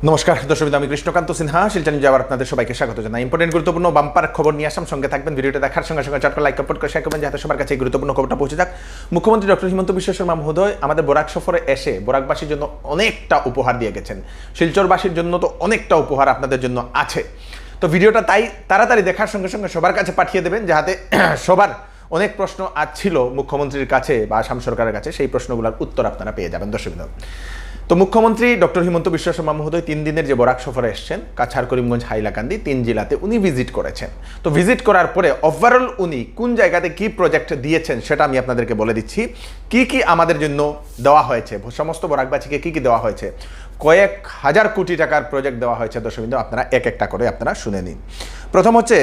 নমস্কার দর্শক, আমি কৃষ্ণকান্ত সিনহা শিলচর নিউজে আবার আপনাদের সবাইকে স্বাগত জানাই। ইম্পর্টেন্ট গুরুত্বপূর্ণ বাম্পার খবর নিয়ে আসলাম, সঙ্গে থাকবেন। ভিডিওটা দেখার সঙ্গে সঙ্গে চটকা লাইক করে শেয়ার করবেন যাতে সবার কাছে এই গুরুত্বপূর্ণ খবরটা পৌঁছে যাক। মুখ্যমন্ত্রী ডক্টর হিমন্ত বিশ্ব শর্মা মহোদয় আমাদের বরাক সফরে এসে বরাকবাসীর জন্য অনেকটা উপহার দিয়ে গেছেন। শিলচরবাসীর জন্য তো অনেকটা উপহার আপনাদের জন্য আছে। তো ভিডিওটা তাই তাড়াতাড়ি দেখার সঙ্গে সঙ্গে সবার কাছে পাঠিয়ে দেবেন, যাতে সবার অনেক প্রশ্ন আজ ছিল মুখ্যমন্ত্রীর কাছে বা আসাম সরকারের কাছে, সেই প্রশ্নগুলোর উত্তর আপনারা পেয়ে যাবেন দর্শক। তো মুখ্যমন্ত্রী ডক্টর হিমন্ত বিশ্ব শর্মা মহোদয় 3 দিনের যে বরাক সফরে এসেছেন, কাছাড়, করিমগঞ্জ, হাইলাকান্দি 3 জেলাতে উনি ভিজিট করেছেন। তো ভিজিট করার পরে ওভারঅল উনি কোন জায়গাতে কি প্রজেক্ট দিয়েছেন সেটা আমি আপনাদেরকে বলে দিচ্ছি। কি কি আমাদের জন্য দেওয়া হয়েছে, সমস্ত বরাকবাসীকে কি কি দেওয়া হয়েছে। কয়েক হাজার কোটি টাকার প্রজেক্ট দেওয়া হয়েছে দর্শক, আপনারা এক একটা করে আপনারা শুনে নিন। প্রথম হচ্ছে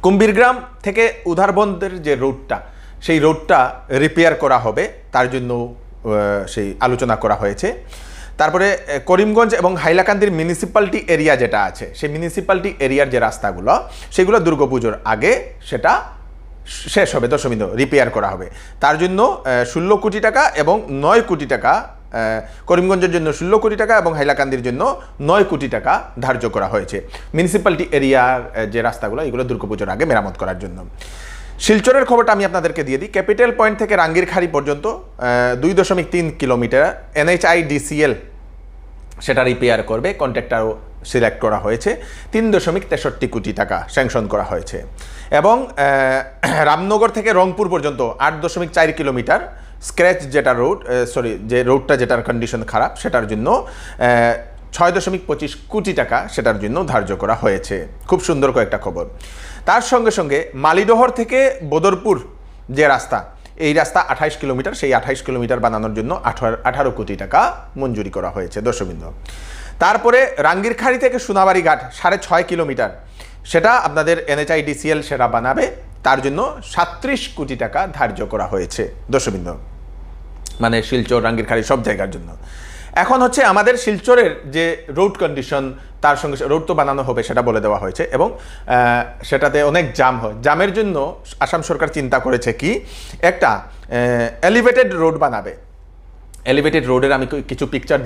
কুম্ভীরগ্রাম থেকে উধারবন্দের যে রোডটা, সেই রোডটা রিপেয়ার করা হবে, তার জন্য সেই আলোচনা করা হয়েছে। তারপরে করিমগঞ্জ এবং হাইলাকান্দির মিউনিসিপ্যালিটি এরিয়া যেটা আছে, সেই মিউনিসিপ্যালিটি এরিয়ার যে রাস্তাগুলো, সেগুলো দুর্গাপুজোর আগে সেটা শেষ হবে দশমিন, রিপেয়ার করা হবে। তার জন্য 16 কোটি টাকা এবং 9 কোটি টাকা, করিমগঞ্জের জন্য 16 কোটি টাকা এবং হাইলাকান্দির জন্য 9 কোটি টাকা ধার্য করা হয়েছে মিউনিসিপ্যালিটি এরিয়ার যে রাস্তাগুলো, এগুলো দুর্গাপুজোর আগে মেরামত করার জন্য। শিলচরের খবরটা আমি আপনাদেরকে দিয়ে দিই। ক্যাপিটাল পয়েন্ট থেকে রাঙ্গিরখাড়ি পর্যন্ত 2.3 কিলোমিটার NHIDCL সেটা রিপেয়ার করবে, কন্ট্রাক্টরও সিলেক্ট করা হয়েছে। 3.63 কোটি টাকা স্যাংশন করা হয়েছে। এবং রামনগর থেকে রংপুর পর্যন্ত 8.4 কিলোমিটার স্ক্র্যাচ যেটা রোড, যে রোডটা যেটার কন্ডিশন খারাপ, সেটার জন্য 6.25 কোটি টাকা সেটার জন্য ধার্য করা হয়েছে। খুব সুন্দর কয়েকটা খবর। তার সঙ্গে সঙ্গে মালিডহর থেকে বদরপুর যে রাস্তা, এই রাস্তা 28 কিলোমিটার, সেই 28 কিলোমিটার বানানোর জন্য 18 কোটি টাকা মঞ্জুরি করা হয়েছে দর্শকবৃন্দ। তারপরে রাঙ্গিরখাড়ি থেকে সোনাবাড়ি ঘাট 6.5 কিলোমিটার, সেটা আপনাদের NHIDCL সেটা বানাবে, তার জন্য 37 কোটি টাকা ধার্য করা হয়েছে দর্শকবৃন্দ, মানে শিলচর, রাঙ্গিরখাড়ি সব জায়গার জন্য। এখন হচ্ছে আমাদের শিলচরের যে রোড কন্ডিশন, তার সঙ্গে রোড তো বানানো হবে সেটা বলে দেওয়া হয়েছে, এবং সেটাতে অনেক জাম হয়। জামের জন্য আসাম সরকার চিন্তা করেছে কি, একটা এলিভেটেড রোড বানাবে। এলিভেটেড রোডের আমি কিছু পিকচার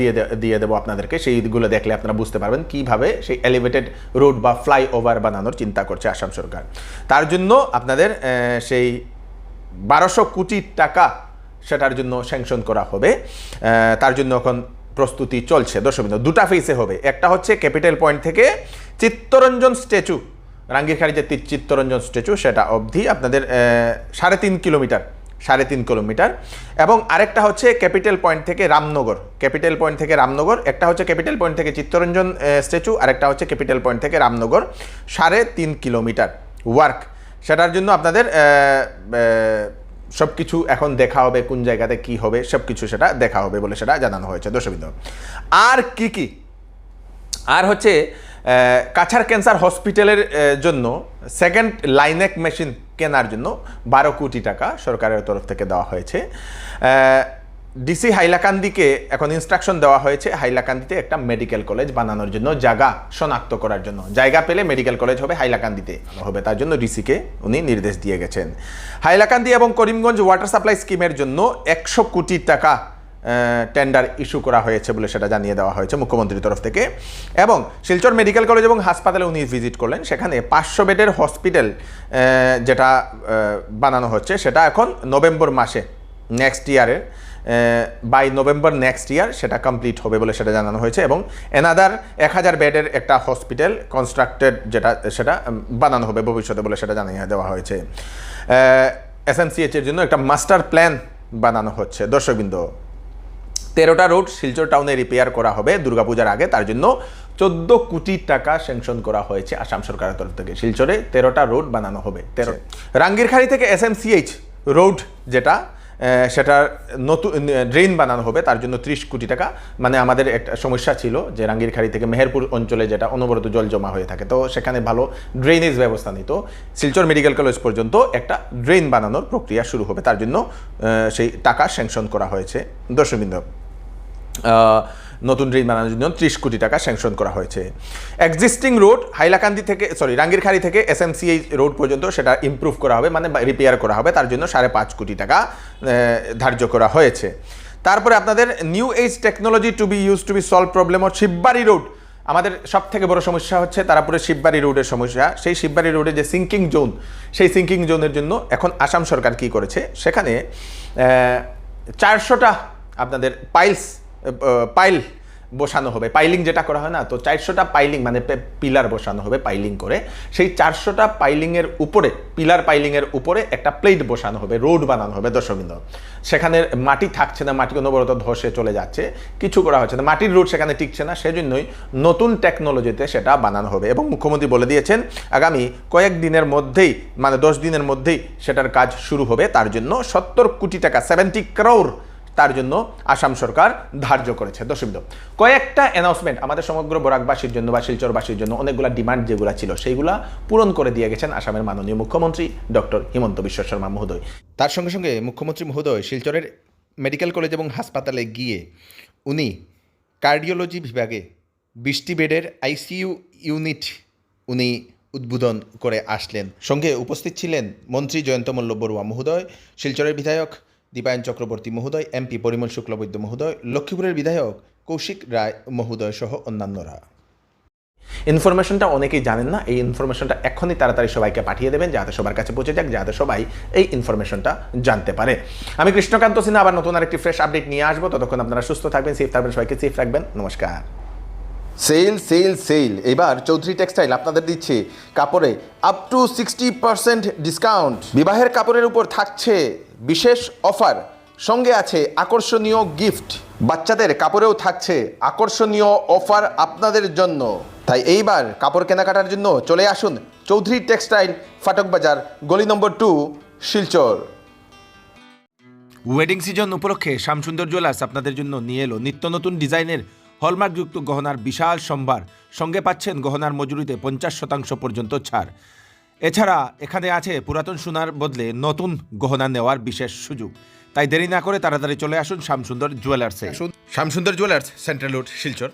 দিয়ে দেবো আপনাদেরকে, সেইগুলো দেখলে আপনারা বুঝতে পারবেন কিভাবে সেই এলিভেটেড রোড বা ফ্লাইওভার বানানোর চিন্তা করছে আসাম সরকার। তার জন্য আপনাদের সেই 1200 কোটি টাকা সেটার জন্য স্যাংশন করা হবে। তার জন্য এখন প্রস্তুতি চলছে দর্শকবৃন্দ। 2টা ফেসে হবে। একটা হচ্ছে ক্যাপিটাল পয়েন্ট থেকে চিত্তরঞ্জন স্ট্যাচু, রাঙ্গিরখাড়ি যে চিত্তরঞ্জন স্ট্যাচু, সেটা অবধি আপনাদের 3.5 কিলোমিটার। এবং আরেকটা হচ্ছে ক্যাপিটাল পয়েন্ট থেকে রামনগর, একটা হচ্ছে ক্যাপিটাল পয়েন্ট থেকে চিত্তরঞ্জন স্ট্যাচু, আরেকটা হচ্ছে ক্যাপিটাল পয়েন্ট থেকে রামনগর, 3.5 কিলোমিটার ওয়ার্ক। সেটার জন্য আপনাদের সব কিছু এখন দেখা হবে, কোন জায়গাতে কি হবে সব কিছু সেটা দেখা হবে বলে সেটা জানানো হয়েছে দর্শকবৃন্দ। আর কি আর হচ্ছে কাছাড় ক্যান্সার হসপিটালের জন্য সেকেন্ড লাইনেক মেশিন কেনার জন্য 12 কোটি টাকা সরকারের তরফ থেকে দেওয়া হয়েছে। ডিসি হাইলাকান্দিকে এখন ইনস্ট্রাকশন দেওয়া হয়েছে হাইলাকান্দিতে একটা মেডিকেল কলেজ বানানোর জন্য, জায়গা শনাক্ত করার জন্য। জায়গা পেলে মেডিকেল কলেজ হবে হাইলাকান্দিতে হবে, তার জন্য ডিসিকে উনি নির্দেশ দিয়ে গেছেন। হাইলাকান্দি এবং করিমগঞ্জ ওয়াটার সাপ্লাই স্কিমের জন্য 100 কোটি টাকা টেন্ডার ইস্যু করা হয়েছে বলে সেটা জানিয়ে দেওয়া হয়েছে মুখ্যমন্ত্রীর তরফ থেকে। এবং শিলচর মেডিকেল কলেজ এবং হাসপাতালে উনি ভিজিট করলেন, সেখানে 500 বেডের হসপিটাল যেটা বানানো হচ্ছে, সেটা এখন নভেম্বর মাসে নেক্সট ইয়ারের বাই নভেম্বর নেক্সট ইয়ার সেটা কমপ্লিট হবে বলে সেটা জানানো হয়েছে। এবং এনাদার 1000 বেডের একটা হসপিটাল কনস্ট্রাক্টেড যেটা, সেটা বানানো হবে ভবিষ্যতে বলে সেটা জানিয়ে দেওয়া হয়েছে। SMCH এর জন্য একটা মাস্টার প্ল্যান বানানো হচ্ছে দর্শকবৃন্দ। 13টা রোড শিলচর টাউনে রিপেয়ার করা হবে দুর্গাপূজার আগে, তার জন্য 14 কোটি টাকা স্যাংশন করা হয়েছে আসাম সরকারের তরফ থেকে। শিলচরে 13টা রোড বানানো হবে। রাঙ্গিরখাড়ি থেকে SMCH রোড যেটা, সেটার নতুন ড্রেন বানানো হবে, তার জন্য 30 কোটি টাকা। মানে আমাদের একটা সমস্যা ছিল যে রাঙ্গিরখাড়ি থেকে মেহেরপুর অঞ্চলে যেটা অনবরত জল জমা হয়ে থাকে, তো সেখানে ভালো ড্রেনেজ ব্যবস্থা নেই। তো শিলচর মেডিকেল কলেজ পর্যন্ত একটা ড্রেন বানানোর প্রক্রিয়া শুরু হবে, তার জন্য সেই টাকা স্যাংশন করা হয়েছে দর্শকবৃন্দ। নতুন ড্রেন বানানোর জন্য 30 কোটি টাকা স্যাংশন করা হয়েছে। এক্সিস্টিং রোড হাইলাকান্দি থেকে রাঙ্গিরখাড়ি থেকে SMCH রোড পর্যন্ত সেটা ইমপ্রুভ করা হবে, মানে রিপেয়ার করা হবে, তার জন্য 5.5 কোটি টাকা ধার্য করা হয়েছে। তারপরে আপনাদের new age technology to be use to be solve problem of Shibbari road. আমাদের সব থেকে বড় সমস্যা হচ্ছে তারাপুরে শিববাড়ি রোডের সমস্যা। সেই শিববাড়ি রোডে যে সিঙ্কিং জোন, সেই সিঙ্কিং জোনের জন্য এখন আসাম সরকার কি করেছে, সেখানে 400টা আপনাদের পাইল বসানো হবে, পাইলিং যেটা করা হয় না, তো 400টা পাইলিং মানে পিলার বসানো হবে পাইলিং করে। সেই 400টা পাইলিংয়ের উপরে, পিলার পাইলিংয়ের উপরে একটা প্লেট বসানো হবে, রোড বানানো হবে দর্শকবৃন্দ। সেখানে মাটি থাকছে না, মাটি অনবরত ধসে চলে যাচ্ছে, কিছু করা হচ্ছে না, মাটির রোড সেখানে টিকছে না, সেজন্যই নতুন টেকনোলজিতে সেটা বানানো হবে। এবং মুখ্যমন্ত্রী বলে দিয়েছেন আগামী কয়েকদিনের মধ্যেই, মানে 10 দিনের মধ্যেই সেটার কাজ শুরু হবে। তার জন্য 70 কোটি টাকা, 70 crore তার জন্য আসাম সরকার ধার্য করেছে। দর্শকবৃন্দ, কয়েকটা অ্যানাউন্সমেন্ট আমাদের সমগ্র বরাকবাসীর জন্য বা শিলচরবাসীর জন্য অনেকগুলা ডিমান্ড যেগুলো ছিল সেইগুলা পূরণ করে দিয়ে গেছেন আসামের মাননীয় মুখ্যমন্ত্রী ডক্টর হিমন্ত বিশ্ব শর্মা মহোদয়। তার সঙ্গে সঙ্গে মুখ্যমন্ত্রী মহোদয় শিলচরের মেডিকেল কলেজ এবং হাসপাতালে গিয়ে উনি কার্ডিওলজি বিভাগে 20টি বেডের আইসিইউ ইউনিট উনি উদ্বোধন করে আসলেন। সঙ্গে উপস্থিত ছিলেন মন্ত্রী জয়ন্ত মল্ল বড়ুয়া মহোদয়, শিলচরের বিধায়ক দীপায়ন চক্রবর্তী মহোদয়, এমপি পরিমল শুক্লবৈদ্য মহোদয়, লক্ষ্মীপুরের বিধায়ক কৌশিক রায় মহোদয় সহ অন্যান্যরা। ইনফরমেশনটা অনেকেই জানেন না, এই ইনফরমেশনটা এখনই তাড়াতাড়ি সবাইকে পাঠিয়ে দেবেন যাতে সবার কাছে পৌঁছে যাক, যাতে সবাই এই ইনফরমেশনটা জানতে পারে। আমি কৃষ্ণকান্ত সিনহা আবার নতুন আরেকটি ফ্রেশ আপডেট নিয়ে আসবো। ততক্ষণ আপনারা সুস্থ থাকবেন, সেফ থাকবেন, সবাইকে সেফ রাখবেন। নমস্কার। সেল সেল সেল, এবার চৌধুরী টেক্সটাইল আপনাদের দিচ্ছে কাপড়ে আপ টু 60% ডিসকাউন্ট। বিবাহের কাপড়ের উপর থাকছে বিশেষ অফার, সঙ্গে আছে আকর্ষণীয় গিফট। বাচ্চাদের কাপড়েও থাকছে আকর্ষণীয় অফার আপনাদের জন্য। তাই এইবার কাপড় কেনাকাটার জন্য চলে আসুন চৌধুরী টেক্সটাইল, ফাটক বাজার, গলি নম্বর 2, শিলচর। ওয়েডিং সিজন উপলক্ষে শ্যামসুন্দর জুয়েলার্স আপনাদের জন্য নিয়ে এলো নিত্য নতুন ডিজাইনের হলমার্কযুক্ত গহনার বিশাল সম্ভার। সঙ্গে পাচ্ছেন গহনার মজুরিতে 50% পর্যন্ত ছাড়। এছাড়া এখানে আছে পুরাতন সোনার বদলে নতুন গহনা নেওয়ার বিশেষ সুযোগ। তাই দেরি না করে তাড়াতাড়ি চলে আসুন শ্যামসুন্দর জুয়েলার্সে। Shyamsundar jewellers, central road, Silchar.